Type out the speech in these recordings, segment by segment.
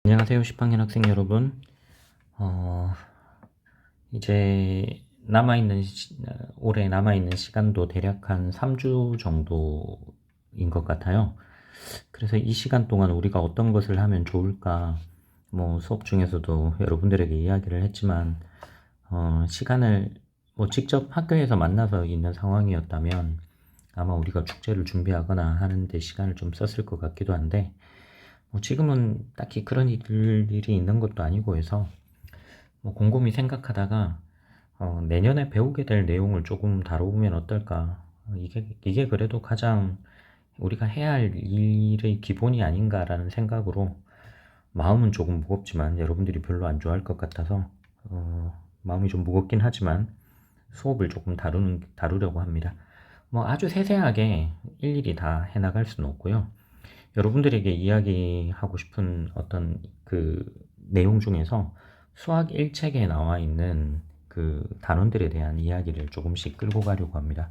안녕하세요. 10학년 학생 여러분. 어, 이제 올해 남아있는 시간도 대략 한 3주 정도인 것 같아요. 그래서 이 시간 동안 우리가 어떤 것을 하면 좋을까, 뭐 수업 중에서도 여러분들에게 이야기를 했지만, 시간을 뭐 직접 학교에서 만나서 있는 상황이었다면 아마 우리가 축제를 준비하거나 하는데 시간을 좀 썼을 것 같기도 한데, 뭐 지금은 딱히 그런 일이 있는 것도 아니고 해서 뭐 곰곰이 생각하다가 내년에 배우게 될 내용을 조금 다뤄보면 어떨까. 이게 그래도 가장 우리가 해야 할 일의 기본이 아닌가라는 생각으로 마음은 조금 무겁지만 여러분들이 별로 안 좋아할 것 같아서 마음이 좀 무겁긴 하지만 수업을 조금 다루려고 합니다. 뭐 아주 세세하게 일일이 다 해나갈 수는 없고요. 여러분들에게 이야기하고 싶은 어떤 그 내용 중에서 수학 1책에 나와 있는 그 단원들에 대한 이야기를 조금씩 끌고 가려고 합니다.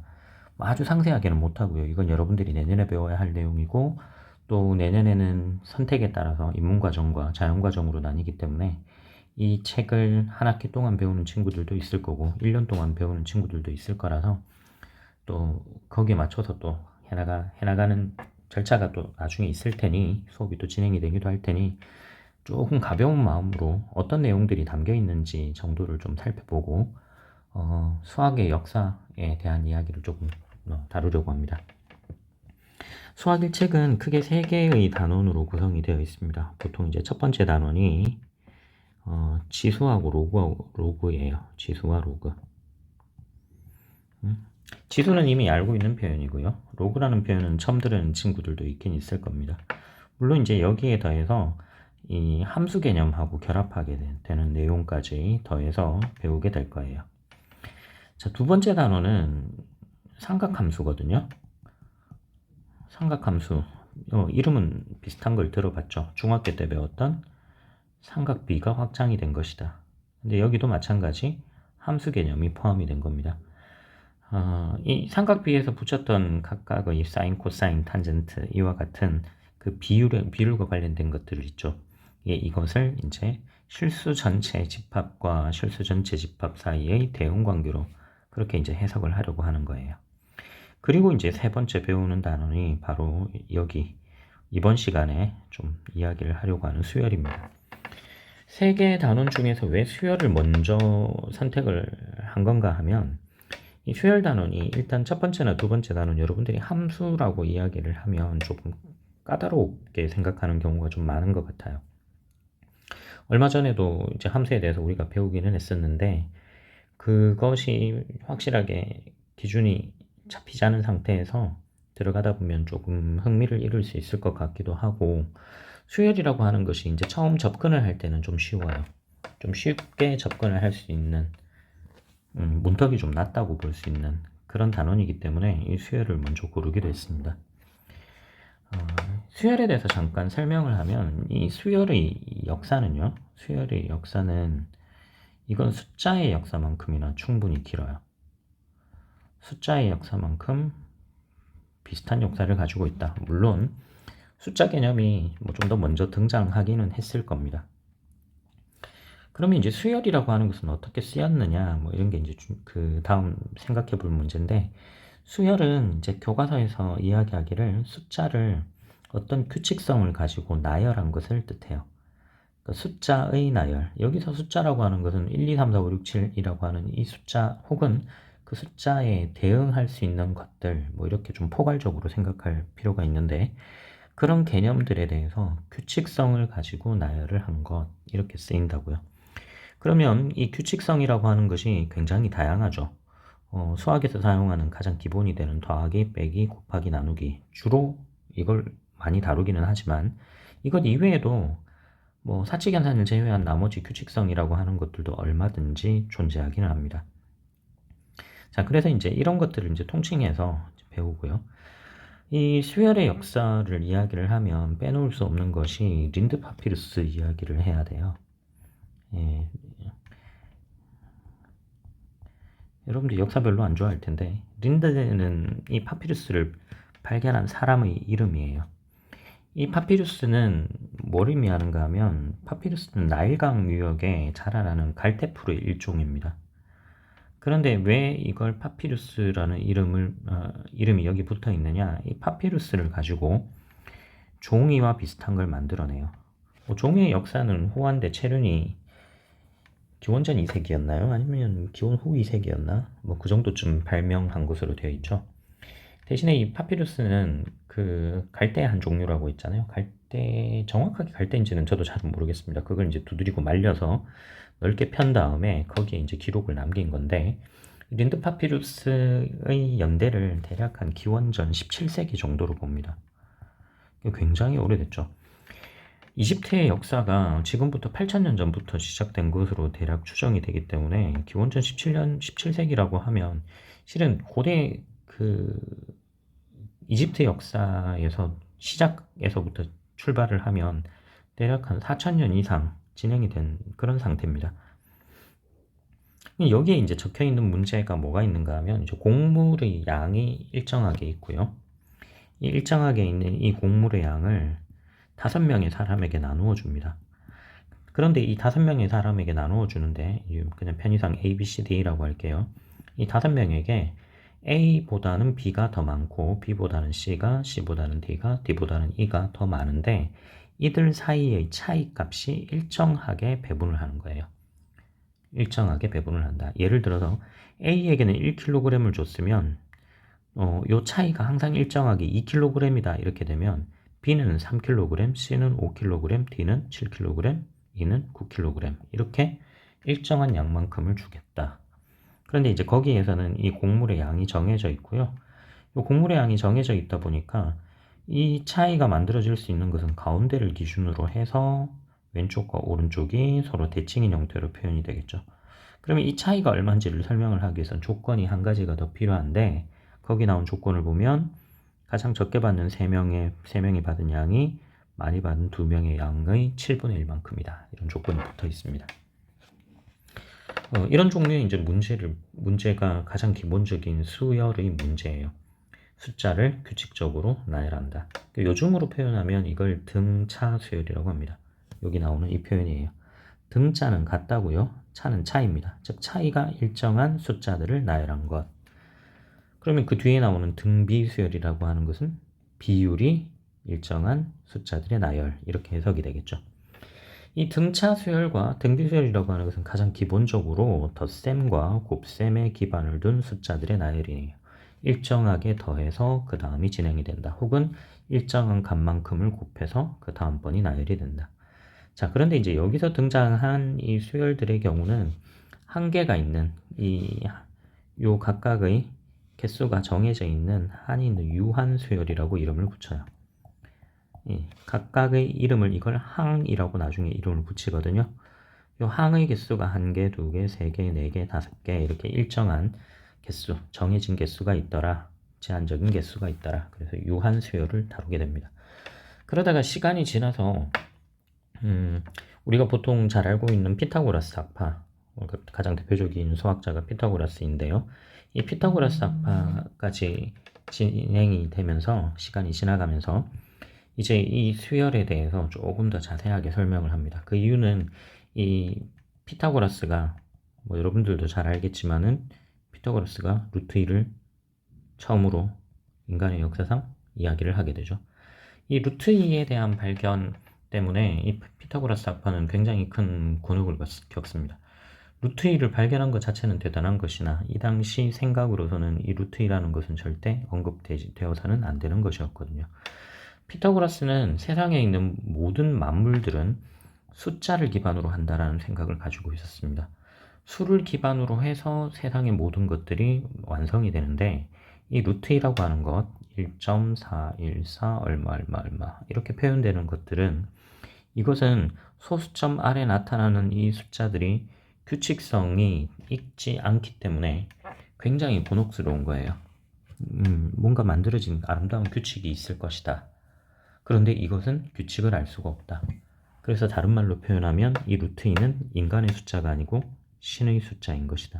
뭐 아주 상세하게는 못하고요. 이건 여러분들이 내년에 배워야 할 내용이고 또 내년에는 선택에 따라서 인문과정과 자연과정으로 나뉘기 때문에 이 책을 한 학기 동안 배우는 친구들도 있을 거고 1년 동안 배우는 친구들도 있을 거라서 또 거기에 맞춰서 또 해나가는 절차가 또 나중에 있을 테니 수업이 또 진행이 되기도 할 테니 조금 가벼운 마음으로 어떤 내용들이 담겨 있는지 정도를 좀 살펴보고 수학의 역사에 대한 이야기를 조금 다루려고 합니다. 수학 1책은 크게 3개의 단원으로 구성이 되어 있습니다. 보통 이제 첫 번째 단원이 지수하고 로그예요. 지수와 로그. 지수는 이미 알고 있는 표현이고요. 로그라는 표현은 처음 들은 친구들도 있긴 있을 겁니다. 물론 이제 여기에 더해서 이 함수 개념하고 결합하게 되는 내용까지 더해서 배우게 될 거예요. 자, 두 번째 단어는 삼각함수거든요. 삼각함수. 이름은 비슷한 걸 들어봤죠. 중학교 때 배웠던 삼각비가 확장이 된 것이다. 근데 여기도 마찬가지 함수 개념이 포함이 된 겁니다. 이 삼각비에서 붙였던 각각의 사인, 코사인, 탄젠트 이와 같은 그 비율과 관련된 것들 있죠. 이것을 이제 실수 전체 집합과 실수 전체 집합 사이의 대응 관계로 그렇게 이제 해석을 하려고 하는 거예요. 그리고 이제 세 번째 배우는 단원이 바로 여기 이번 시간에 좀 이야기를 하려고 하는 수열입니다. 세 개의 단원 중에서 왜 수열을 먼저 선택을 한 건가 하면 이 수열 단원이 일단 첫 번째나 두 번째 단원 여러분들이 함수라고 이야기를 하면 조금 까다롭게 생각하는 경우가 좀 많은 것 같아요. 얼마 전에도 이제 함수에 대해서 우리가 배우기는 했었는데 그것이 확실하게 기준이 잡히지 않은 상태에서 들어가다 보면 조금 흥미를 잃을 수 있을 것 같기도 하고 수열이라고 하는 것이 이제 처음 접근을 할 때는 좀 쉬워요. 좀 쉽게 접근을 할 수 있는 문턱이 좀 낮다고 볼 수 있는 그런 단원이기 때문에 이 수열을 먼저 고르기로 했습니다. 수열에 대해서 잠깐 설명을 하면 이 수열의 역사는요. 수열의 역사는 이건 숫자의 역사만큼이나 충분히 길어요. 숫자의 역사만큼 비슷한 역사를 가지고 있다. 물론 숫자 개념이 뭐 좀 더 먼저 등장하기는 했을 겁니다. 그러면 이제 수열이라고 하는 것은 어떻게 쓰였느냐, 뭐 이런 게 이제 그 다음 생각해 볼 문제인데, 수열은 이제 교과서에서 이야기하기를 숫자를 어떤 규칙성을 가지고 나열한 것을 뜻해요. 그러니까 숫자의 나열. 여기서 숫자라고 하는 것은 1, 2, 3, 4, 5, 6, 7이라고 하는 이 숫자 혹은 그 숫자에 대응할 수 있는 것들, 뭐 이렇게 좀 포괄적으로 생각할 필요가 있는데, 그런 개념들에 대해서 규칙성을 가지고 나열을 한 것, 이렇게 쓰인다고요. 그러면 이 규칙성이라고 하는 것이 굉장히 다양하죠. 수학에서 사용하는 가장 기본이 되는 더하기, 빼기, 곱하기, 나누기. 주로 이걸 많이 다루기는 하지만 이것 이외에도 뭐 사칙연산을 제외한 나머지 규칙성이라고 하는 것들도 얼마든지 존재하기는 합니다. 자, 그래서 이제 이런 것들을 이제 통칭해서 배우고요. 이 수열의 역사를 이야기를 하면 빼놓을 수 없는 것이 린드 파피루스 이야기를 해야 돼요. 예, 여러분들 역사 별로 안 좋아할 텐데 린드는 이 파피루스를 발견한 사람의 이름이에요. 이 파피루스는 뭘 의미하는가 하면 파피루스는 나일강 유역에 자라나는 갈대풀의 일종입니다. 그런데 왜 이걸 파피루스라는 이름이 여기 붙어 있느냐? 이 파피루스를 가지고 종이와 비슷한 걸 만들어내요. 종이의 역사는 호환대 체륜이 기원전 2세기였나요? 아니면 기원 후 2세기였나? 뭐 그 정도쯤 발명한 것으로 되어 있죠. 대신에 이 파피루스는 그 갈대 한 종류라고 있잖아요. 갈대, 정확하게 갈대인지는 저도 잘 모르겠습니다. 그걸 이제 두드리고 말려서 넓게 편 다음에 거기에 이제 기록을 남긴 건데, 린드 파피루스의 연대를 대략 한 기원전 17세기 정도로 봅니다. 굉장히 오래됐죠. 이집트의 역사가 지금부터 8,000년 전부터 시작된 것으로 대략 추정이 되기 때문에 기원전 17세기라고 하면 실은 고대 그 이집트 역사에서 시작에서부터 출발을 하면 대략 한 4,000년 이상 진행이 된 그런 상태입니다. 여기에 이제 적혀 있는 문제가 뭐가 있는가 하면 이제 곡물의 양이 일정하게 있고요. 이 일정하게 있는 이 곡물의 양을 5명의 사람에게 나누어 줍니다. 그런데 이 5명의 사람에게 나누어 주는데 그냥 편의상 A, B, C, D라고 할게요. 이 5명에게 A보다는 B가 더 많고 B보다는 C가, C보다는 D가, D보다는 E가 더 많은데 이들 사이의 차이 값이 일정하게 배분을 하는 거예요. 일정하게 배분을 한다. 예를 들어서 A에게는 1kg을 줬으면 요 차이가 항상 일정하게 2kg이다 이렇게 되면 B는 3kg, C는 5kg, D는 7kg, E는 9kg 이렇게 일정한 양만큼을 주겠다. 그런데 이제 거기에서는 이 곡물의 양이 정해져 있고요. 이 곡물의 양이 정해져 있다 보니까 이 차이가 만들어질 수 있는 것은 가운데를 기준으로 해서 왼쪽과 오른쪽이 서로 대칭인 형태로 표현이 되겠죠. 그러면 이 차이가 얼마인지를 설명을 하기 위해서는 조건이 한 가지가 더 필요한데 거기 나온 조건을 보면 가장 적게 받는 3명이 받은 양이 많이 받은 2명의 양의 7분의 1만큼이다. 이런 조건이 붙어 있습니다. 이런 종류의 이제 문제가 가장 기본적인 수열의 문제예요. 숫자를 규칙적으로 나열한다. 요즘으로 표현하면 이걸 등차 수열이라고 합니다. 여기 나오는 이 표현이에요. 등자는 같다고요. 차는 차입니다. 즉 차이가 일정한 숫자들을 나열한 것. 그러면 그 뒤에 나오는 등비 수열이라고 하는 것은 비율이 일정한 숫자들의 나열 이렇게 해석이 되겠죠. 이 등차 수열과 등비 수열이라고 하는 것은 가장 기본적으로 덧셈과 곱셈에 기반을 둔 숫자들의 나열이에요. 일정하게 더해서 그 다음이 진행이 된다. 혹은 일정한 값만큼을 곱해서 그 다음번이 나열이 된다. 자, 그런데 이제 여기서 등장한 이 수열들의 경우는 한계가 있는 요 각각의 개수가 정해져 있는 한이 있는 유한 수열이라고 이름을 붙여요. 각각의 이름을 이걸 항이라고 나중에 이름을 붙이거든요. 요 항의 개수가 1개, 2개, 3개, 4개, 5개 이렇게 일정한 개수, 정해진 개수가 있더라. 제한적인 개수가 있더라. 그래서 유한 수열을 다루게 됩니다. 그러다가 시간이 지나서 우리가 보통 잘 알고 있는 피타고라스 학파, 가장 대표적인 수학자가 피타고라스인데요. 이 피타고라스 학파까지 진행이 되면서 시간이 지나가면서 이제 이 수열에 대해서 조금 더 자세하게 설명을 합니다. 그 이유는 이 피타고라스가 여러분들도 잘 알겠지만은 피타고라스가 루트 2를 처음으로 인간의 역사상 이야기를 하게 되죠. 이 루트 2에 대한 발견 때문에 이 피타고라스 학파는 굉장히 큰 곤혹을 겪습니다. 루트 2를 발견한 것 자체는 대단한 것이나 이 당시 생각으로서는 이 루트 2라는 것은 절대 언급되어서는 안 되는 것이었거든요. 피타고라스는 세상에 있는 모든 만물들은 숫자를 기반으로 한다라는 생각을 가지고 있었습니다. 수를 기반으로 해서 세상의 모든 것들이 완성이 되는데 이 루트 2라고 하는 것 1.414 얼마 이렇게 표현되는 것들은 이것은 소수점 아래 나타나는 이 숫자들이 규칙성이 있지 않기 때문에 굉장히 곤혹스러운 거예요. 뭔가 만들어진 아름다운 규칙이 있을 것이다. 그런데 이것은 규칙을 알 수가 없다. 그래서 다른 말로 표현하면 이 루트 2는 인간의 숫자가 아니고 신의 숫자인 것이다.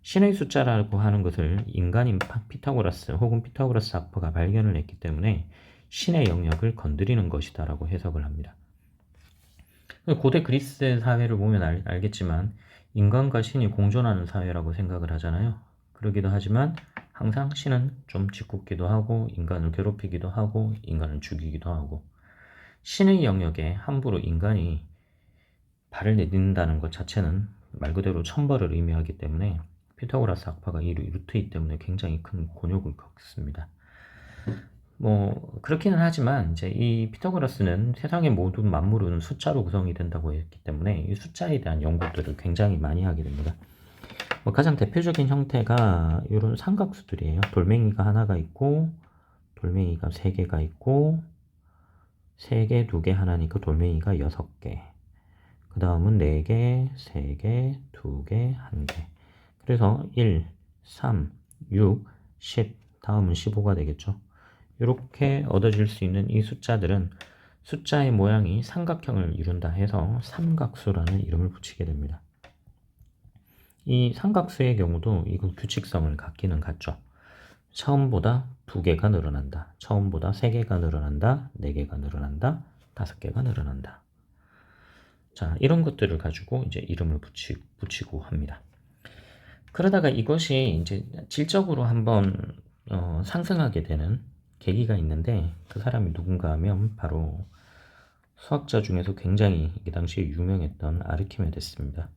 신의 숫자라고 하는 것을 인간인 피타고라스 혹은 피타고라스 학파가 발견을 했기 때문에 신의 영역을 건드리는 것이다 라고 해석을 합니다. 고대 그리스 사회를 보면 알겠지만 인간과 신이 공존하는 사회라고 생각을 하잖아요. 그러기도 하지만 항상 신은 좀 짓궂기도 하고 인간을 괴롭히기도 하고 인간을 죽이기도 하고, 신의 영역에 함부로 인간이 발을 내딛는다는 것 자체는 말 그대로 천벌을 의미하기 때문에 피타고라스 학파가 이 루트이 때문에 굉장히 큰 곤욕을 겪습니다. 뭐 그렇기는 하지만 이제 이 피타고라스는 세상의 모든 만물은 숫자로 구성이 된다고 했기 때문에 이 숫자에 대한 연구들을 굉장히 많이 하게 됩니다. 뭐 가장 대표적인 형태가 이런 삼각수들이에요. 돌멩이가 하나가 있고 돌멩이가 3개가 있고 3개, 2개 하나니까 돌멩이가 6개, 그 다음은 4개, 3개, 2개, 1개. 그래서 1, 3, 6, 10, 다음은 15가 되겠죠. 이렇게 얻어질 수 있는 이 숫자들은 숫자의 모양이 삼각형을 이룬다 해서 삼각수라는 이름을 붙이게 됩니다. 이 삼각수의 경우도 이거 규칙성을 갖기는 갖죠. 처음보다 2개가 늘어난다, 처음보다 3개가 늘어난다, 4개가 늘어난다, 5개가 늘어난다. 자, 이런 것들을 가지고 이제 이름을 붙이고 합니다. 그러다가 이것이 이제 질적으로 한번 상승하게 되는 계기가 있는데, 그 사람이 누군가 하면 바로 수학자 중에서 굉장히 이 당시에 유명했던 아르키메데스입니다.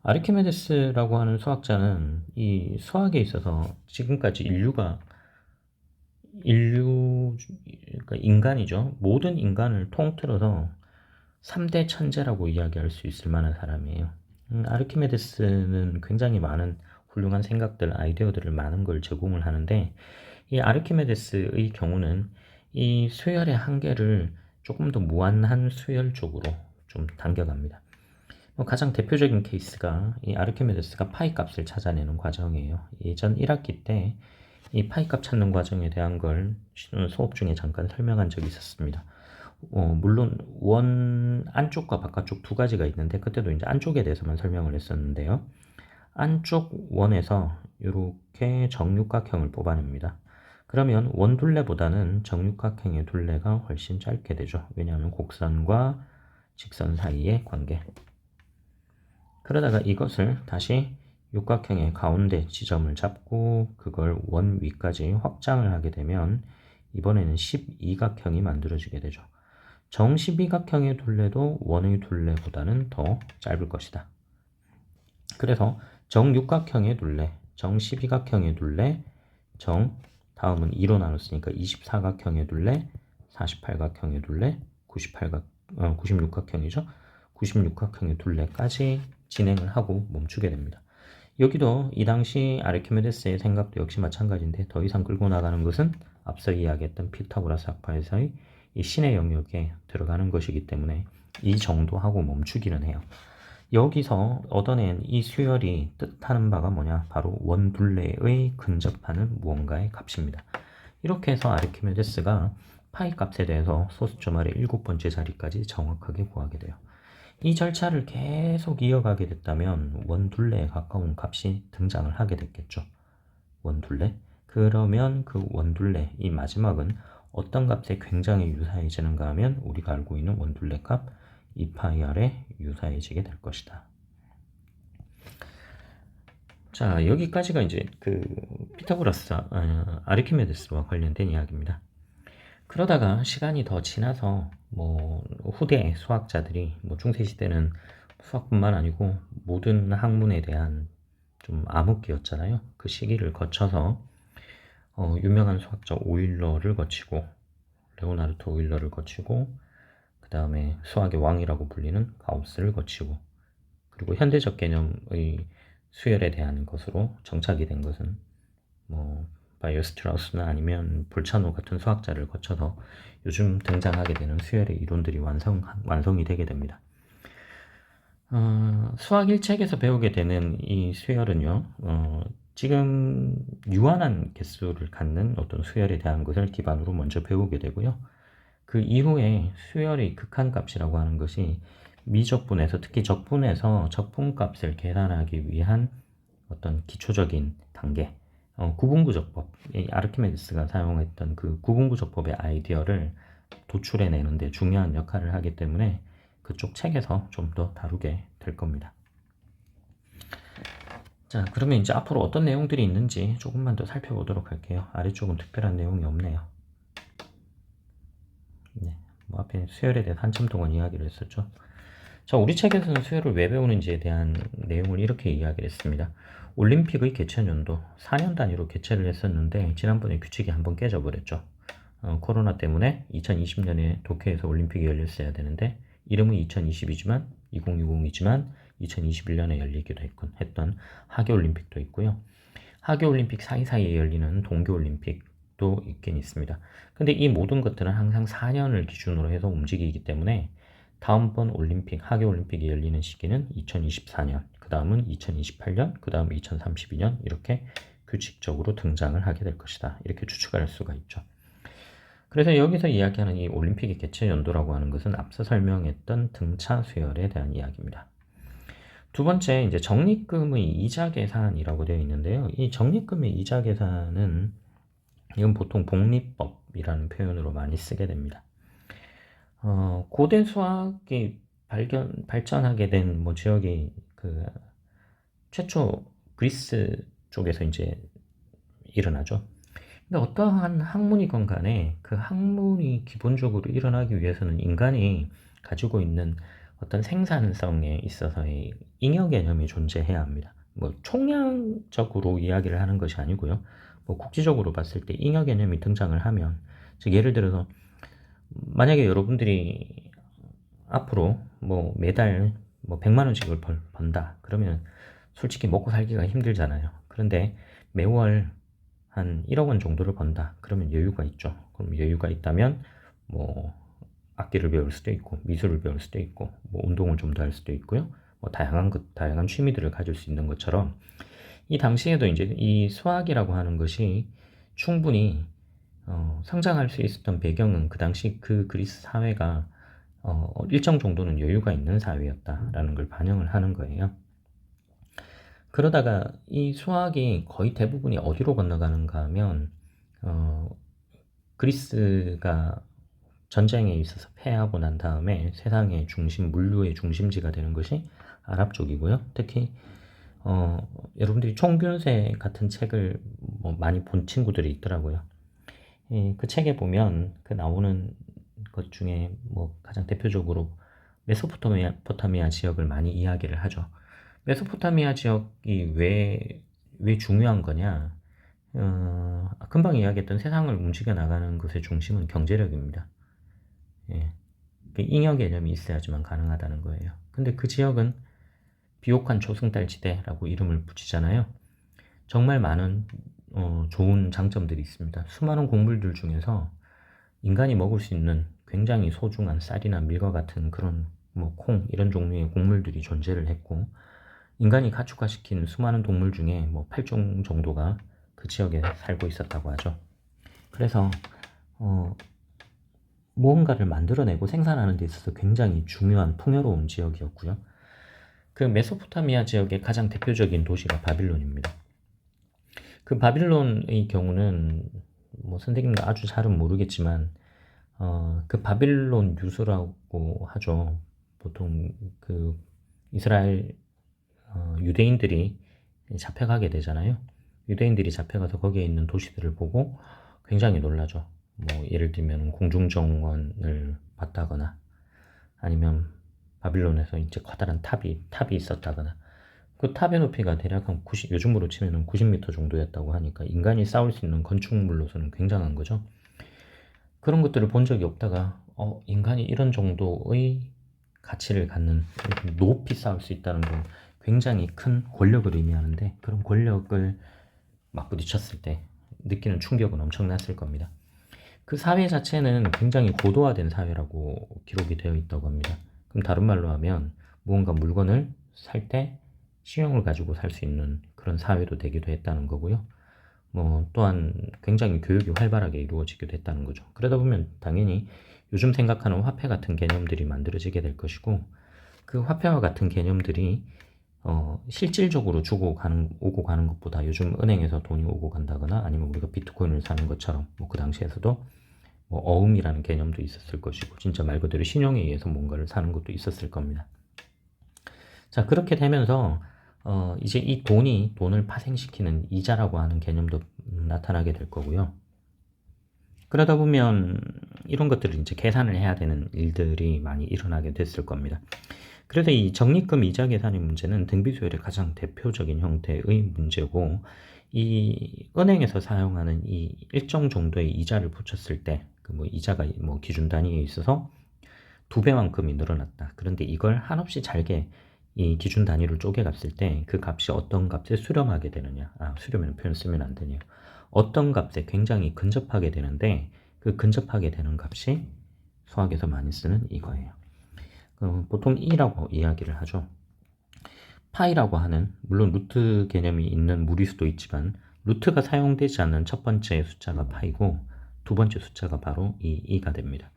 아르키메데스라고 하는 수학자는 이 수학에 있어서 지금까지 그러니까 인간이죠. 모든 인간을 통틀어서 3대 천재라고 이야기할 수 있을 만한 사람이에요. 아르키메데스는 굉장히 많은 훌륭한 생각들, 아이디어들을 많은 걸 제공을 하는데, 이 아르키메데스의 경우는 이 수열의 한계를 조금 더 무한한 수열 쪽으로 좀 당겨갑니다. 가장 대표적인 케이스가 이 아르키메데스가 파이 값을 찾아내는 과정이에요. 예전 1학기 때 이 파이 값 찾는 과정에 대한 걸 수업 중에 잠깐 설명한 적이 있었습니다. 물론 원 안쪽과 바깥쪽 두 가지가 있는데, 그때도 이제 안쪽에 대해서만 설명을 했었는데요. 안쪽 원에서 이렇게 정육각형을 뽑아냅니다. 그러면 원 둘레보다는 정육각형의 둘레가 훨씬 짧게 되죠. 왜냐하면 곡선과 직선 사이의 관계. 그러다가 이것을 다시 육각형의 가운데 지점을 잡고 그걸 원 위까지 확장을 하게 되면 이번에는 12각형이 만들어지게 되죠. 정 12각형의 둘레도 원의 둘레보다는 더 짧을 것이다. 그래서 정 6각형의 둘레, 정 12각형의 둘레, 다음은 2로 나눴으니까 24각형의 둘레, 48각형의 둘레, 96각형이죠. 96각형의 둘레까지 진행을 하고 멈추게 됩니다. 여기도 이 당시 아르키메데스의 생각도 역시 마찬가지인데, 더 이상 끌고 나가는 것은 앞서 이야기했던 피타고라스 학파에서의 이 신의 영역에 들어가는 것이기 때문에 이 정도 하고 멈추기는 해요. 여기서 얻어낸 이 수열이 뜻하는 바가 뭐냐? 바로 원둘레의 근접하는 무언가의 값입니다. 이렇게 해서 아르키메데스가 파이 값에 대해서 소수점 아래 7번째 자리까지 정확하게 구하게 돼요. 이 절차를 계속 이어가게 됐다면 원둘레에 가까운 값이 등장을 하게 됐겠죠. 원둘레? 그러면 그 원둘레, 이 마지막은 어떤 값에 굉장히 유사해지는가 하면 우리가 알고 있는 원둘레 값 2파이r에 유사해지게 될 것이다. 자, 여기까지가 이제 그 피타고라스, 아르키메데스와 관련된 이야기입니다. 그러다가 시간이 더 지나서 뭐 후대 수학자들이, 뭐 중세시대는 수학뿐만 아니고 모든 학문에 대한 좀 암흑기였잖아요. 그 시기를 거쳐서 유명한 수학자 오일러를 거치고, 레오나르트 오일러를 거치고, 그 다음에 수학의 왕이라고 불리는 가우스를 거치고, 그리고 현대적 개념의 수열에 대한 것으로 정착이 된 것은 뭐 바이어스트라우스나 아니면 볼차노 같은 수학자를 거쳐서 요즘 등장하게 되는 수열의 이론들이 완성이 되게 됩니다. 수학 1책에서 배우게 되는 이 수열은요, 지금 유한한 개수를 갖는 어떤 수열에 대한 것을 기반으로 먼저 배우게 되고요. 그 이후에 수열의 극한값이라고 하는 것이 미적분에서, 특히 적분에서 적분값을 계산하기 위한 어떤 기초적인 단계, 구분구조법, 이 아르키메데스가 사용했던 그 구분구조법의 아이디어를 도출해내는데 중요한 역할을 하기 때문에 그쪽 책에서 좀 더 다루게 될 겁니다. 자, 그러면 이제 앞으로 어떤 내용들이 있는지 조금만 더 살펴보도록 할게요. 아래쪽은 특별한 내용이 없네요. 네, 뭐 앞에 수열에 대해서 한참 동안 이야기를 했었죠. 자, 우리 책에서는 수열을 왜 배우는지에 대한 내용을 이렇게 이야기를 했습니다. 올림픽의 개최 연도 4년 단위로 개최를 했었는데 지난번에 규칙이 한번 깨져버렸죠. 코로나 때문에 2020년에 도쿄에서 올림픽이 열렸어야 되는데 이름은 2020이지만 2060이지만 2021년에 열리기도 했던 하계올림픽도 있고요. 하계올림픽 사이사이에 열리는 동계올림픽도 있긴 있습니다. 근데 이 모든 것들은 항상 4년을 기준으로 해서 움직이기 때문에 다음번 올림픽, 하계올림픽이 열리는 시기는 2024년, 그 다음은 2028년, 그 다음 2032년 이렇게 규칙적으로 등장을 하게 될 것이다. 이렇게 추측할 수가 있죠. 그래서 여기서 이야기하는 이 올림픽의 개최 연도라고 하는 것은 앞서 설명했던 등차 수열에 대한 이야기입니다. 두 번째, 이제 적립금의 이자 계산이라고 되어 있는데요. 이 적립금의 이자 계산은 이건 보통 복리법이라는 표현으로 많이 쓰게 됩니다. 고대 수학이 발전하게 된 뭐 지역이 그 최초 그리스 쪽에서 이제 일어나죠. 근데 어떠한 학문이건 간에 그 학문이 기본적으로 일어나기 위해서는 인간이 가지고 있는 어떤 생산성에 있어서의 잉여 개념이 존재해야 합니다. 뭐 총량적으로 이야기를 하는 것이 아니고요. 뭐 국지적으로 봤을 때 잉여 개념이 등장을 하면, 즉 예를 들어서 만약에 여러분들이 앞으로 뭐 매달 뭐 100만 원씩을 번다. 그러면 솔직히 먹고 살기가 힘들잖아요. 그런데 매월 한 1억 원 정도를 번다. 그러면 여유가 있죠. 그럼 여유가 있다면 뭐 악기를 배울 수도 있고 미술을 배울 수도 있고 뭐 운동을 좀 더 할 수도 있고요. 뭐 다양한 취미들을 가질 수 있는 것처럼 이 당시에도 이제 이 수학이라고 하는 것이 충분히 성장할 수 있었던 배경은 그 당시 그 그리스 사회가 일정 정도는 여유가 있는 사회였다라는 걸 반영을 하는 거예요. 그러다가 이 수학이 거의 대부분이 어디로 건너가는가 하면 그리스가 전쟁에 있어서 패하고 난 다음에 세상의 중심, 물류의 중심지가 되는 것이 아랍 쪽이고요. 특히 여러분들이 총균세 같은 책을 뭐 많이 본 친구들이 있더라고요. 그 책에 보면 그 나오는 것 중에 뭐 가장 대표적으로 메소포타미아 지역을 많이 이야기를 하죠. 메소포타미아 지역이 왜 중요한 거냐? 금방 이야기했던 세상을 움직여 나가는 것의 중심은 경제력입니다. 예. 잉여 개념이 있어야지만 가능하다는 거예요. 근데 그 지역은 비옥한 초승달지대라고 이름을 붙이잖아요. 정말 많은 좋은 장점들이 있습니다. 수많은 곡물들 중에서 인간이 먹을 수 있는 굉장히 소중한 쌀이나 밀과 같은 그런 뭐 콩 이런 종류의 곡물들이 존재를 했고, 인간이 가축화시킨 수많은 동물 중에 뭐 8종 정도가 그 지역에 살고 있었다고 하죠. 그래서 무언가를 만들어내고 생산하는 데 있어서 굉장히 중요한 풍요로운 지역이었고요. 그 메소포타미아 지역의 가장 대표적인 도시가 바빌론입니다. 그 바빌론의 경우는 뭐 선생님도 아주 잘은 모르겠지만 그 바빌론 유수라고 하죠. 보통 그 이스라엘 유대인들이 잡혀가게 되잖아요. 유대인들이 잡혀가서 거기에 있는 도시들을 보고 굉장히 놀라죠. 뭐 예를 들면 공중정원을 봤다거나 아니면 바빌론에서 이제 커다란 탑이 있었다거나, 그 탑의 높이가 대략 한 90, 요즘으로 치면 90m 정도였다고 하니까 인간이 쌓을 수 있는 건축물로서는 굉장한 거죠. 그런 것들을 본 적이 없다가 인간이 이런 정도의 가치를 갖는, 높이 쌓을 수 있다는 건 굉장히 큰 권력을 의미하는데, 그런 권력을 맞부딪혔을 때 느끼는 충격은 엄청났을 겁니다. 그 사회 자체는 굉장히 고도화된 사회라고 기록이 되어 있다고 합니다. 그럼 다른 말로 하면 무언가 물건을 살 때 신용을 가지고 살 수 있는 그런 사회도 되기도 했다는 거고요. 뭐 또한 굉장히 교육이 활발하게 이루어지기도 했다는 거죠. 그러다 보면 당연히 요즘 생각하는 화폐 같은 개념들이 만들어지게 될 것이고, 그 화폐와 같은 개념들이 실질적으로 오고 가는 것보다 요즘 은행에서 돈이 오고 간다거나 아니면 우리가 비트코인을 사는 것처럼 뭐 그 당시에서도 뭐 어음이라는 개념도 있었을 것이고 진짜 말 그대로 신용에 의해서 뭔가를 사는 것도 있었을 겁니다. 자, 그렇게 되면서 이제 이 돈을 파생시키는 이자라고 하는 개념도 나타나게 될 거고요. 그러다 보면 이런 것들을 이제 계산을 해야 되는 일들이 많이 일어나게 됐을 겁니다. 그래서 이 적립금 이자 계산의 문제는 등비수열의 가장 대표적인 형태의 문제고, 이 은행에서 사용하는 이 일정 정도의 이자를 붙였을 때, 그 뭐 이자가 뭐 기준 단위에 있어서 2배만큼이 늘어났다. 그런데 이걸 한없이 잘게 이 기준 단위를 쪼개갔을 때 그 값이 어떤 값에 수렴하게 되느냐. 수렴이라는 표현 쓰면 안 되네요. 어떤 값에 굉장히 근접하게 되는데 그 근접하게 되는 값이 수학에서 많이 쓰는 이거예요. 보통 E라고 이야기를 하죠. 파이라고 하는, 물론 루트 개념이 있는 무리수도 있지만 루트가 사용되지 않는 첫 번째 숫자가 파이고 두 번째 숫자가 바로 이 E가 됩니다.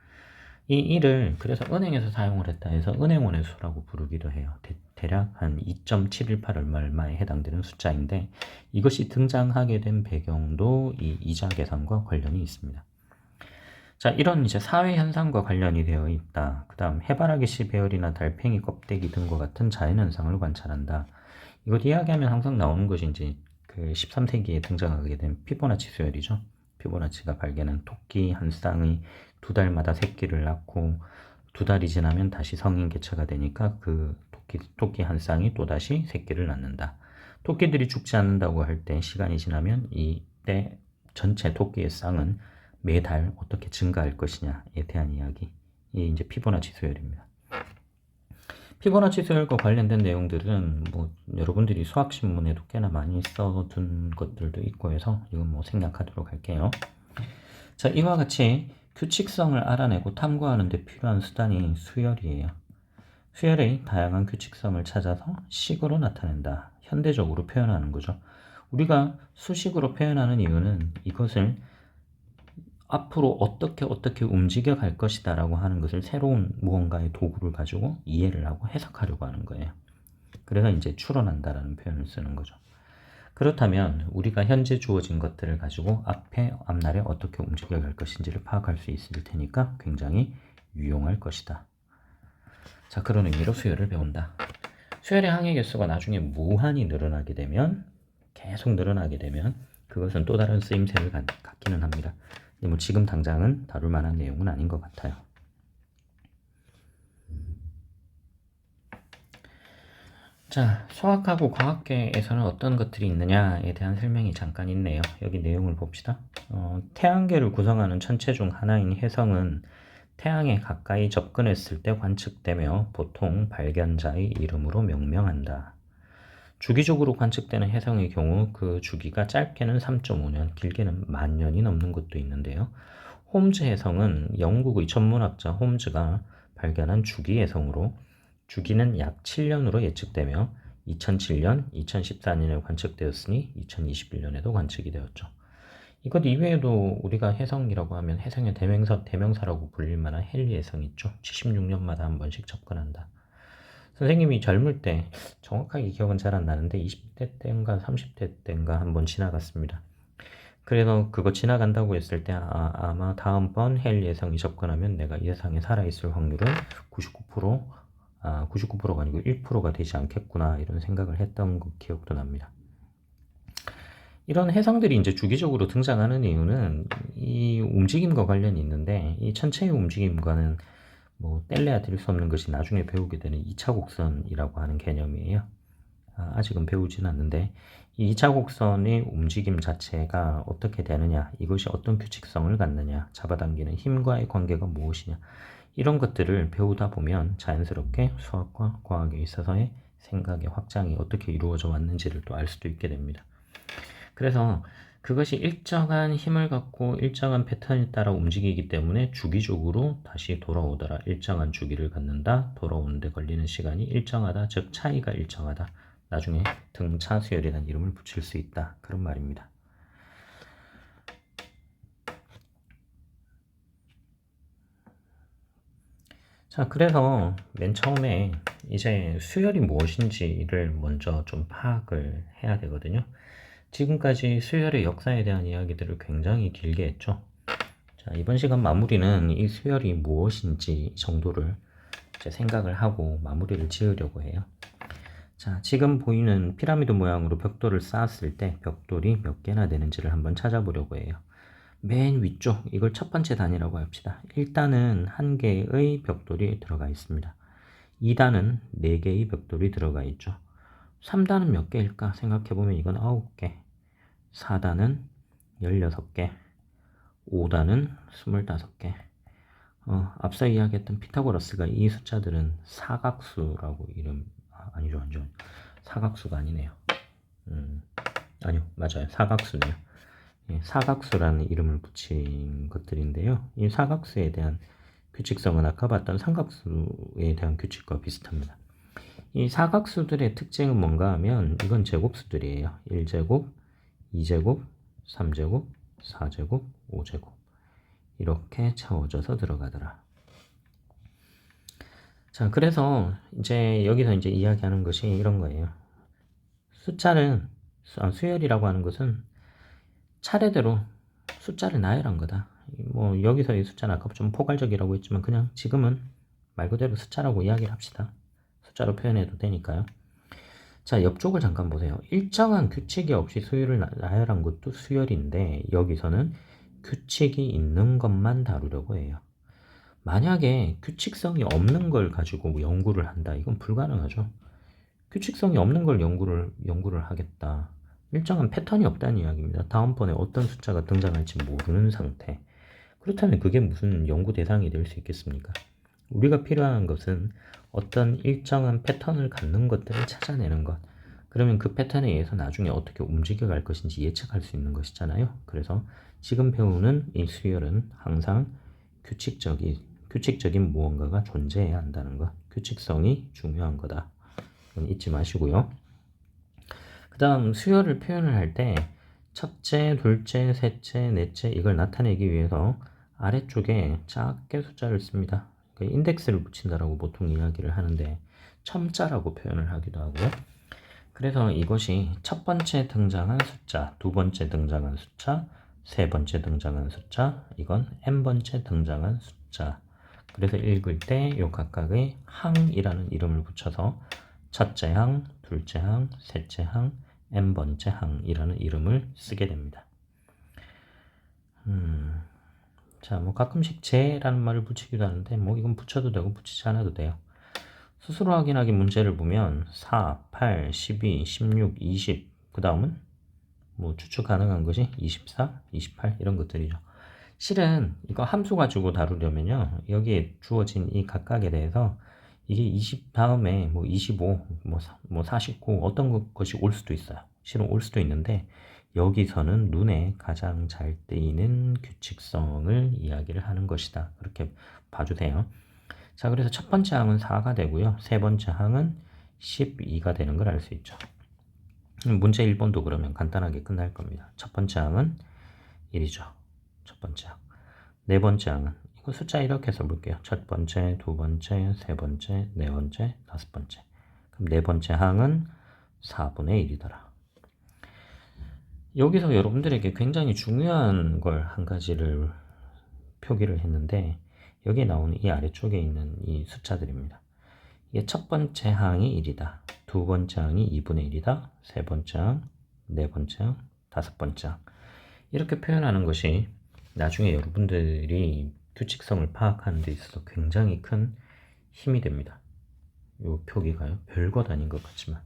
이 1을 그래서 은행에서 사용을 했다 해서 은행원의 수라고 부르기도 해요. 대략 한 2.718 얼마에 해당되는 숫자인데 이것이 등장하게 된 배경도 이 이자 계산과 관련이 있습니다. 자, 이런 이제 사회 현상과 관련이 되어 있다. 그 다음 해바라기 씨 배열이나 달팽이 껍데기 등과 같은 자연 현상을 관찰한다. 이것 이야기하면 항상 나오는 것이 이제 그 13세기에 등장하게 된 피보나치 수열이죠. 피보나치가 발견한 토끼 한 쌍이 2달마다 새끼를 낳고 2달이 지나면 다시 성인 개체가 되니까 그 토끼 한 쌍이 또다시 새끼를 낳는다. 토끼들이 죽지 않는다고 할 때 시간이 지나면 이때 전체 토끼의 쌍은 매달 어떻게 증가할 것이냐에 대한 이야기. 이게 이제 피보나치 수열입니다. 피보나치 수열과 관련된 내용들은 뭐 여러분들이 수학 신문에도 꽤나 많이 써둔 것들도 있고 해서 이건 뭐 생략하도록 할게요. 자, 이와 같이 규칙성을 알아내고 탐구하는 데 필요한 수단이 수열이에요. 수열의 다양한 규칙성을 찾아서 식으로 나타낸다. 현대적으로 표현하는 거죠. 우리가 수식으로 표현하는 이유는 이것을 앞으로 어떻게 움직여 갈 것이다 라고 하는 것을 새로운 무언가의 도구를 가지고 이해를 하고 해석하려고 하는 거예요. 그래서 이제 추론한다라는 표현을 쓰는 거죠. 그렇다면 우리가 현재 주어진 것들을 가지고 앞날에 어떻게 움직여 갈 것인지를 파악할 수 있을 테니까 굉장히 유용할 것이다. 자, 그런 의미로 수열을 배운다. 수열의 항의 개수가 나중에 무한히 늘어나게 되면, 계속 늘어나게 되면 그것은 또 다른 쓰임새를 갖기는 합니다. 뭐 지금 당장은 다룰 만한 내용은 아닌 것 같아요. 자, 수학하고 과학계에서는 어떤 것들이 있느냐에 대한 설명이 잠깐 있네요. 여기 내용을 봅시다. 태양계를 구성하는 천체 중 하나인 혜성은 태양에 가까이 접근했을 때 관측되며 보통 발견자의 이름으로 명명한다. 주기적으로 관측되는 혜성의 경우 그 주기가 짧게는 3.5년, 길게는 10,000년이 넘는 것도 있는데요. 홈즈 혜성은 영국의 천문학자 홈즈가 발견한 주기 혜성으로 주기는 약 7년으로 예측되며 2007년, 2014년에 관측되었으니 2021년에도 관측이 되었죠. 이것 이외에도 우리가 혜성이라고 하면 혜성의 대명사라고 불릴 만한 헨리 혜성 있죠. 76년마다 한 번씩 접근한다. 선생님이 젊을 때 정확하게 기억은 잘 안 나는데 20대 때인가 30대 때인가 한번 지나갔습니다. 그래서 그거 지나간다고 했을 때 아마 다음번 헨리 혜성이 접근하면 내가 이 세상에 살아있을 확률은 99%, 99%가 아니고 1%가 되지 않겠구나 이런 생각을 했던 기억도 납니다. 이런 해성들이 이제 주기적으로 등장하는 이유는 이 움직임과 관련이 있는데 이 천체의 움직임과는 뭐 뗄래야 뗄 수 없는 것이 나중에 배우게 되는 2차 곡선이라고 하는 개념이에요. 아직은 배우진 않는데 이 2차 곡선의 움직임 자체가 어떻게 되느냐, 이것이 어떤 규칙성을 갖느냐, 잡아당기는 힘과의 관계가 무엇이냐, 이런 것들을 배우다 보면 자연스럽게 수학과 과학에 있어서의 생각의 확장이 어떻게 이루어져 왔는지를 또 알 수도 있게 됩니다. 그래서 그것이 일정한 힘을 갖고 일정한 패턴에 따라 움직이기 때문에 주기적으로 다시 돌아오더라. 일정한 주기를 갖는다. 돌아오는데 걸리는 시간이 일정하다. 즉 차이가 일정하다. 나중에 등차 수열이라는 이름을 붙일 수 있다. 그런 말입니다. 자, 그래서 맨 처음에 이제 수열이 무엇인지를 먼저 좀 파악을 해야 되거든요. 지금까지 수열의 역사에 대한 이야기들을 굉장히 길게 했죠. 자, 이번 시간 마무리는 이 수열이 무엇인지 정도를 이제 생각을 하고 마무리를 지으려고 해요. 자, 지금 보이는 피라미드 모양으로 벽돌을 쌓았을 때 벽돌이 몇 개나 되는지를 한번 찾아보려고 해요. 맨 위쪽, 이걸 첫 번째 단이라고 합시다. 1단은 1개의 벽돌이 들어가 있습니다. 2단은 4개의 벽돌이 들어가 있죠. 3단은 몇 개일까 생각해보면 이건 9개, 4단은 16개, 5단은 25개. 앞서 이야기했던 피타고라스가 이 숫자들은 사각수라고 아니죠. 사각수가 아니네요. 아니요, 맞아요. 사각수네요. 예, 사각수라는 이름을 붙인 것들인데요. 이 사각수에 대한 규칙성은 아까 봤던 삼각수에 대한 규칙과 비슷합니다. 이 사각수들의 특징은 뭔가 하면 이건 제곱수들이에요. 1제곱, 2제곱, 3제곱, 4제곱, 5제곱 이렇게 채워져서 들어가더라. 자, 그래서 이제 여기서 이제 이야기하는 것이 이런 거예요. 수열이라고 하는 것은 차례대로 숫자를 나열한 거다. 뭐 여기서의 숫자는 아까 좀 포괄적이라고 했지만 그냥 지금은 말 그대로 숫자라고 이야기를 합시다. 숫자로 표현해도 되니까요. 자, 옆쪽을 잠깐 보세요. 일정한 규칙이 없이 수열을 나열한 것도 수열인데 여기서는 규칙이 있는 것만 다루려고 해요. 만약에 규칙성이 없는 걸 가지고 연구를 한다. 이건 불가능하죠. 규칙성이 없는 걸 연구를 하겠다. 일정한 패턴이 없다는 이야기입니다. 다음번에 어떤 숫자가 등장할지 모르는 상태. 그렇다면 그게 무슨 연구 대상이 될 수 있겠습니까? 우리가 필요한 것은 어떤 일정한 패턴을 갖는 것들을 찾아내는 것. 그러면 그 패턴에 의해서 나중에 어떻게 움직여갈 것인지 예측할 수 있는 것이잖아요. 그래서 지금 배우는 이 수열은 항상 규칙적인 무언가가 존재해야 한다는 것. 규칙성이 중요한 거다. 이건 잊지 마시고요. 그 다음 수열을 표현을 할 때 첫째, 둘째, 셋째, 넷째 이걸 나타내기 위해서 아래쪽에 작게 숫자를 씁니다. 그러니까 인덱스를 붙인다라고 보통 이야기를 하는데 첨자라고 표현을 하기도 하고요. 그래서 이것이 첫 번째 등장한 숫자, 두 번째 등장한 숫자, 세 번째 등장한 숫자, 이건 n번째 등장한 숫자. 그래서 읽을 때 이 각각의 항이라는 이름을 붙여서 첫째 항, 둘째 항, 셋째 항, n번째 항이라는 이름을 쓰게 됩니다. 자, 뭐 가끔씩 제라는 말을 붙이기도 하는데 뭐 이건 붙여도 되고 붙이지 않아도 돼요. 스스로 확인하기 문제를 보면 4, 8, 12, 16, 20, 그 다음은 뭐 추측 가능한 것이 24, 28 이런 것들이죠. 실은 이거 함수 가지고 다루려면요, 여기에 주어진 이 각각에 대해서 이게 20 다음에 뭐 25, 뭐 49 어떤 것이 올 수도 있어요. 실은 올 수도 있는데 여기서는 눈에 가장 잘 띄는 규칙성을 이야기를 하는 것이다. 그렇게 봐주세요. 자, 그래서 첫 번째 항은 4가 되고요. 세 번째 항은 12가 되는 걸 알 수 있죠. 문제 1번도 그러면 간단하게 끝날 겁니다. 첫 번째 항은 1이죠. 첫 번째 항. 네 번째 항은 이거 숫자 이렇게 써볼게요. 첫 번째, 두 번째, 세 번째, 네 번째, 다섯 번째. 그럼 네 번째 항은 4분의 1이더라. 여기서 여러분들에게 굉장히 중요한 걸 한 가지를 표기를 했는데 여기에 나오는 이 아래쪽에 있는 이 숫자들입니다. 이게 첫 번째 항이 1이다. 두 번째 항이 2분의 1이다. 세 번째 항, 네 번째 항, 다섯 번째 항. 이렇게 표현하는 것이 나중에 여러분들이 규칙성을 파악하는 데 있어서 굉장히 큰 힘이 됩니다. 이 표기가요. 별것 아닌 것 같지만.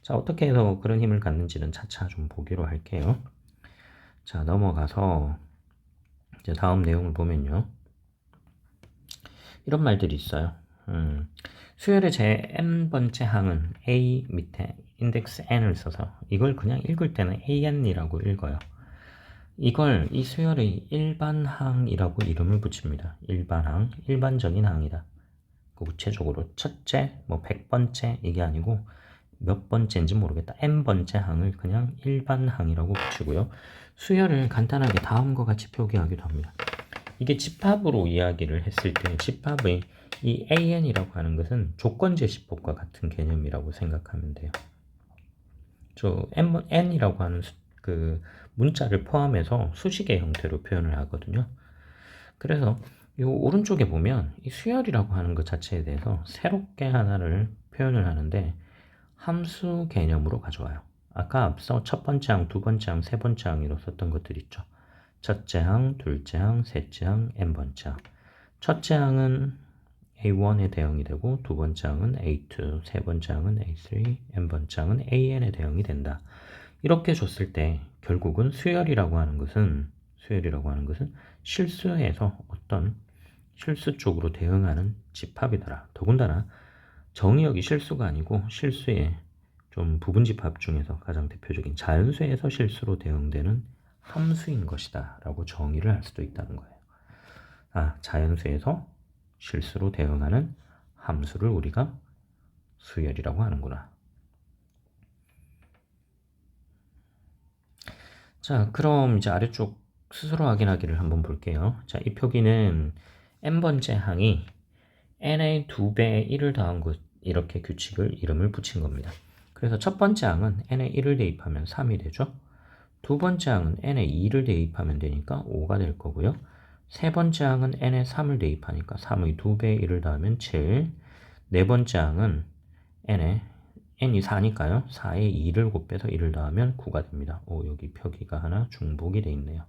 자, 어떻게 해서 그런 힘을 갖는지는 차차 좀 보기로 할게요. 자, 넘어가서 이제 다음 내용을 보면요. 이런 말들이 있어요. 수열의 제 n번째 항은 a 밑에 인덱스 n을 써서 이걸 그냥 읽을 때는 an이라고 읽어요. 이걸 이 수열의 일반항이라고 이름을 붙입니다. 일반항, 일반적인 항이다. 구체적으로 첫째, 뭐 100번째 이게 아니고 몇 번째인지 모르겠다. n번째 항을 그냥 일반항이라고 붙이고요. 수열을 간단하게 다음과 같이 표기하기도 합니다. 이게 집합으로 이야기를 했을 때 집합의 이 AN이라고 하는 것은 조건제시법과 같은 개념이라고 생각하면 돼요. 저 N이라고 하는 그 문자를 포함해서 수식의 형태로 표현을 하거든요. 그래서 이 오른쪽에 보면 이 수열이라고 하는 것 자체에 대해서 새롭게 하나를 표현을 하는데 함수 개념으로 가져와요. 아까 앞서 첫 번째 항, 두 번째 항, 세 번째 항으로 썼던 것들 있죠. 첫째 항, 둘째 항, 셋째 항, n번째 항. 첫째 항은 A1의 대응이 되고 두 번째 항은 A2, 세 번째 항은 A3, n번째 항은 AN의 대응이 된다. 이렇게 줬을 때 결국은 수열이라고 하는 것은 실수에서 어떤 실수 쪽으로 대응하는 집합이더라. 더군다나 정의역이 실수가 아니고 실수의 좀 부분집합 중에서 가장 대표적인 자연수에서 실수로 대응되는 함수인 것이다 라고 정의를 할 수도 있다는 거예요. 자연수에서 실수로 대응하는 함수를 우리가 수열이라고 하는구나. 자, 그럼 이제 아래쪽 스스로 확인하기를 한번 볼게요. 자, 이 표기는 n번째 항이 n의 2배의 1을 더한 것, 이렇게 규칙을 이름을 붙인 겁니다. 그래서 첫 번째 항은 n의 1을 대입하면 3이 되죠. 두 번째 항은 n의 2를 대입하면 되니까 5가 될 거고요. 세 번째 항은 n의 3을 대입하니까 3의 2배의 1을 더하면 7. 네 번째 항은 n이 4니까요. 4의 2를 곱해서 1을 더하면 9가 됩니다. 여기 표기가 하나 중복이 돼 있네요.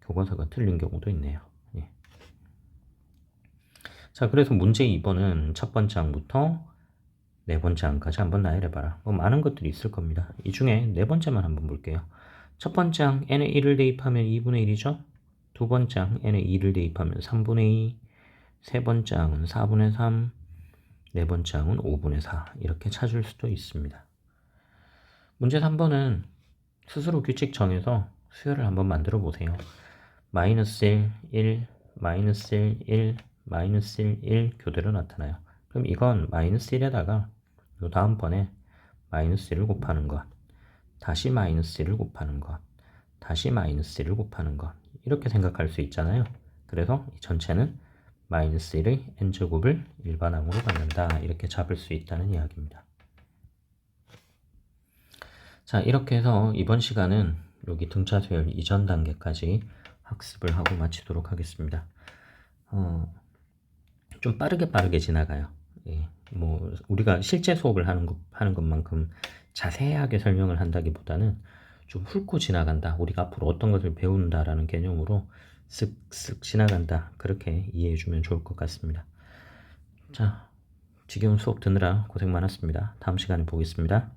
교과서가 틀린 경우도 있네요. 예. 자, 그래서 문제 2번은 첫 번째 항부터 네 번째 항까지 한번 나열해봐라. 많은 것들이 있을 겁니다. 이 중에 네 번째만 한번 볼게요. 첫 번째 항 n의 1을 대입하면 2분의 1이죠. 두 번째 항 n의 2를 대입하면 3분의 2. 세 번째 항은 4분의 3. 네 번째 항은 5분의 4. 이렇게 찾을 수도 있습니다. 문제 3번은 스스로 규칙 정해서 수열을 한번 만들어 보세요. 마이너스 1, 1, 마이너스 1, 1, 마이너스 1, 1 교대로 나타나요. 그럼 이건 마이너스 1에다가 요 다음번에 마이너스 1을 곱하는 것, 다시 마이너스 1을 곱하는 것, 다시 마이너스 1을 곱하는 것, 이렇게 생각할 수 있잖아요. 그래서 이 전체는 마이너스 1의 n제곱을 일반항으로 받는다, 이렇게 잡을 수 있다는 이야기입니다. 자, 이렇게 해서 이번 시간은 여기 등차 수열 이전 단계까지 학습을 하고 마치도록 하겠습니다. 좀 빠르게 지나가요. 예, 우리가 실제 수업을 하는 것만큼 자세하게 설명을 한다기보다는 좀 훑고 지나간다. 우리가 앞으로 어떤 것을 배운다라는 개념으로 쓱쓱 지나간다. 그렇게 이해해 주면 좋을 것 같습니다. 자, 지겨운 수업 듣느라 고생 많았습니다. 다음 시간에 보겠습니다.